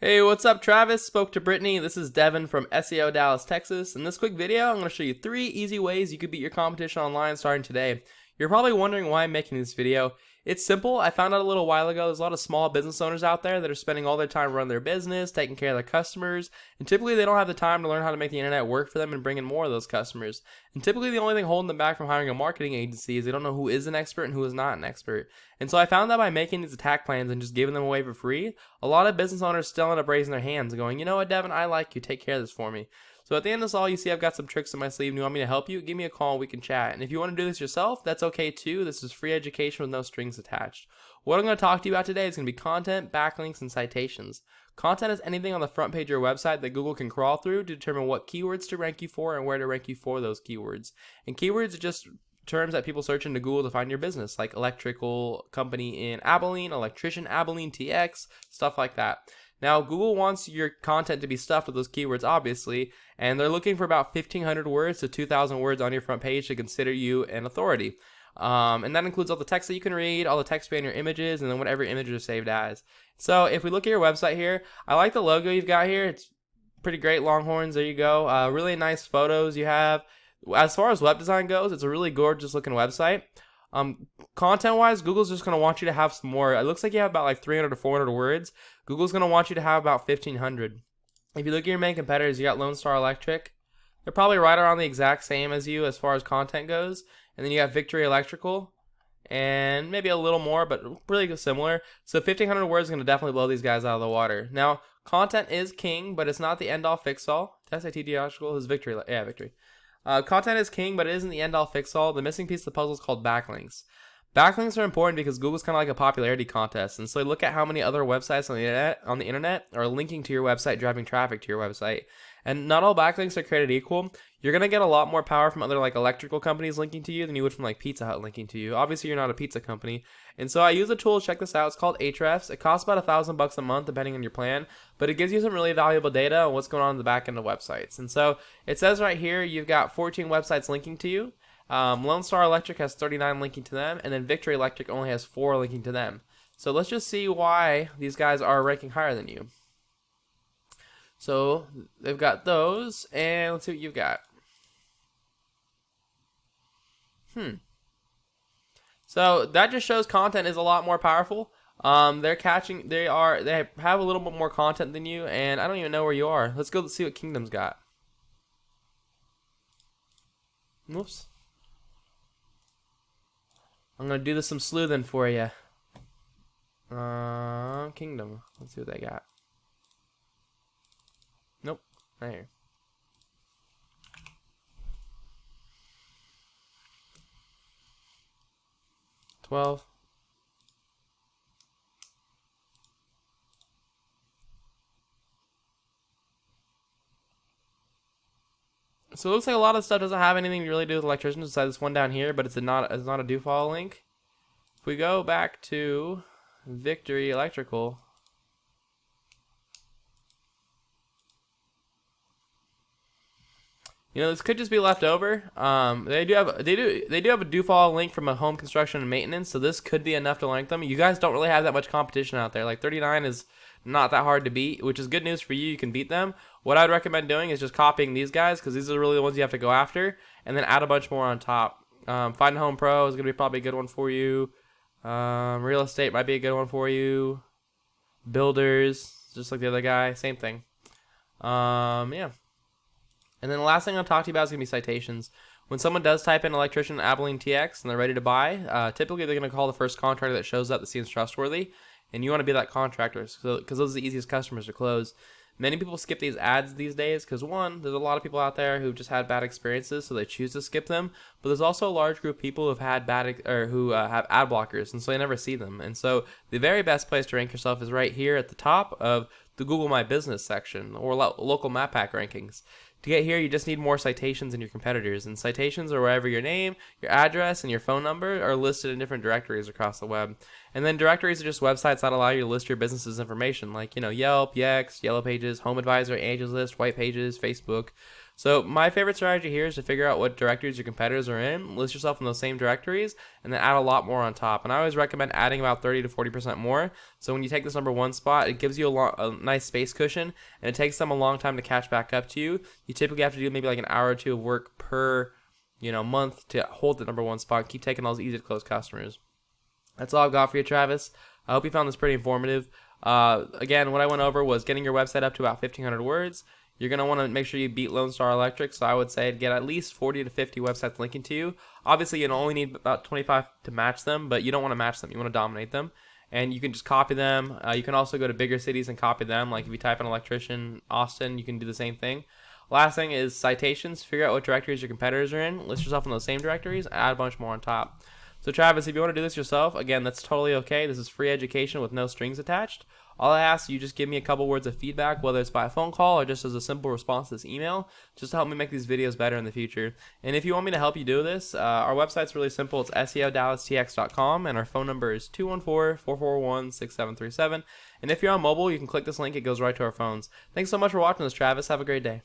Hey, what's up, Travis? Spoke to Brittany. This is Devin from SEO Dallas, Texas. In this quick video, I'm going to show you 3 easy ways you could beat your competition online starting today. You're probably wondering why I'm making this video. It's simple. I found out a little while ago there's a lot of small business owners out there that are spending all their time running their business, taking care of their customers, and typically they don't have the time to learn how to make the internet work for them and bring in more of those customers. And typically the only thing holding them back from hiring a marketing agency is they don't know who is an expert and who is not an expert. And so I found that by making these attack plans and just giving them away for free, a lot of business owners still end up raising their hands and going, you know what, Devin, I like you, take care of this for me. So at the end of this all, you see I've got some tricks in my sleeve and you want me to help you, give me a call and we can chat. And if you want to do this yourself, that's okay too. This is free education with no strings attached. What I'm going to talk to you about today is going to be content, backlinks, and citations. Content is anything on the front page of your website that Google can crawl through to determine what keywords to rank you for and where to rank you for those keywords. And keywords are just terms that people search into Google to find your business, like electrical company in Abilene, Electrician Abilene TX, stuff like that. Now, Google wants your content to be stuffed with those keywords, obviously, and they're looking for about 1,500 words to 2,000 words on your front page to consider you an authority. And that includes all the text that you can read, all the text behind your images, and then whatever images are saved as. So if we look at your website here, I like the logo you've got here. It's pretty great, Longhorns. There you go. Really nice photos you have. As far as web design goes, it's a really gorgeous looking website. Content-wise, Google's just going to want you to have some more. It looks like you have about like 300 to 400 words. Google's going to want you to have about 1,500. If you look at your main competitors, you got Lonestar Electric. They're probably right around the exact same as you as far as content goes. And then you got Victory Electrical, and maybe a little more, but really similar. So 1,500 words is going to definitely blow these guys out of the water. Now, content is king, but it's not the end-all fix-all. Did I say TD Electrical? Is Victory? Yeah, Victory. Content is king, but it isn't the end-all fix-all. The missing piece of the puzzle is called backlinks. Backlinks are important because Google's kind of like a popularity contest, and so look at how many other websites on the internet are linking to your website, driving traffic to your website. And not all backlinks are created equal. You're going to get a lot more power from other like electrical companies linking to you than you would from like Pizza Hut linking to you. Obviously, you're not a pizza company. And so I use a tool to check this out. It's called Ahrefs. It costs about $1,000 a month depending on your plan, but it gives you some really valuable data on what's going on in the back end of websites. And so it says right here you've got 14 websites linking to you. Lonestar Electric has 39 linking to them, and then Victory Electric only has 4 linking to them. So let's just see why these guys are ranking higher than you. So they've got those, and let's see what you've got. So that just shows content is a lot more powerful. They have a little bit more content than you, and I don't even know where you are. Let's go see what Kingdom's got. Whoops. I'm gonna do some sleuthing for you. Kingdom. Let's see what they got. Nope, not here. $12. So it looks like a lot of stuff doesn't have anything to really do with electricians besides this one down here, but it's not a do follow link. If we go back to Victory Electrical, you know, this could just be left over. They do have a do follow link from a home construction and maintenance, so this could be enough to rank them. You guys don't really have that much competition out there. Like 39 is not that hard to beat, which is good news for you. You can beat them. What I'd recommend doing is just copying these guys because these are really the ones you have to go after, and then add a bunch more on top. Find Home Pro is going to be probably a good one for you. Real estate might be a good one for you. Builders, just like the other guy, same thing. Yeah. And then the last thing I'll talk to you about is going to be citations. When someone does type in Electrician Abilene TX and they're ready to buy, typically they're going to call the first contractor that shows up that seems trustworthy. And you want to be that contractor because those are the easiest customers to close. Many people skip these ads these days because, one, there's a lot of people out there who've just had bad experiences, so they choose to skip them. But there's also a large group of people who have have ad blockers, and so they never see them. And so the very best place to rank yourself is right here at the top of the Google My Business section or local map pack rankings. To get here, you just need more citations than your competitors, and citations are wherever your name, your address, and your phone number are listed in different directories across the web. And then directories are just websites that allow you to list your business's information, like, you know, Yelp, Yext, Yellow Pages, Home Advisor, Angie's List, White Pages, Facebook. So my favorite strategy here is to figure out what directories your competitors are in, list yourself in those same directories, and then add a lot more on top. And I always recommend adding about 30 to 40% more. So when you take this #1 spot, it gives you a nice space cushion, and it takes them a long time to catch back up to you. You typically have to do maybe like an hour or two of work per month to hold the #1 spot. Keep taking those easy to close customers. That's all I've got for you, Travis. I hope you found this pretty informative. Again, what I went over was getting your website up to about 1,500 words. You're going to want to make sure you beat Lonestar Electric, so I would say get at least 40 to 50 websites linking to you. Obviously, you only need about 25 to match them, but you don't want to match them. You want to dominate them. And you can just copy them. You can also go to bigger cities and copy them. Like if you type in Electrician Austin, you can do the same thing. Last thing is citations. Figure out what directories your competitors are in. List yourself in those same directories. Add a bunch more on top. So Travis, if you want to do this yourself, again, that's totally okay. This is free education with no strings attached. All I ask you, just give me a couple words of feedback, whether it's by a phone call or just as a simple response to this email, just to help me make these videos better in the future. And if you want me to help you do this, our website's really simple. It's SEO Dallas TX.com, and our phone number is 214-441-6737. And if you're on mobile, you can click this link. It goes right to our phones. Thanks so much for watching this, Travis. Have a great day.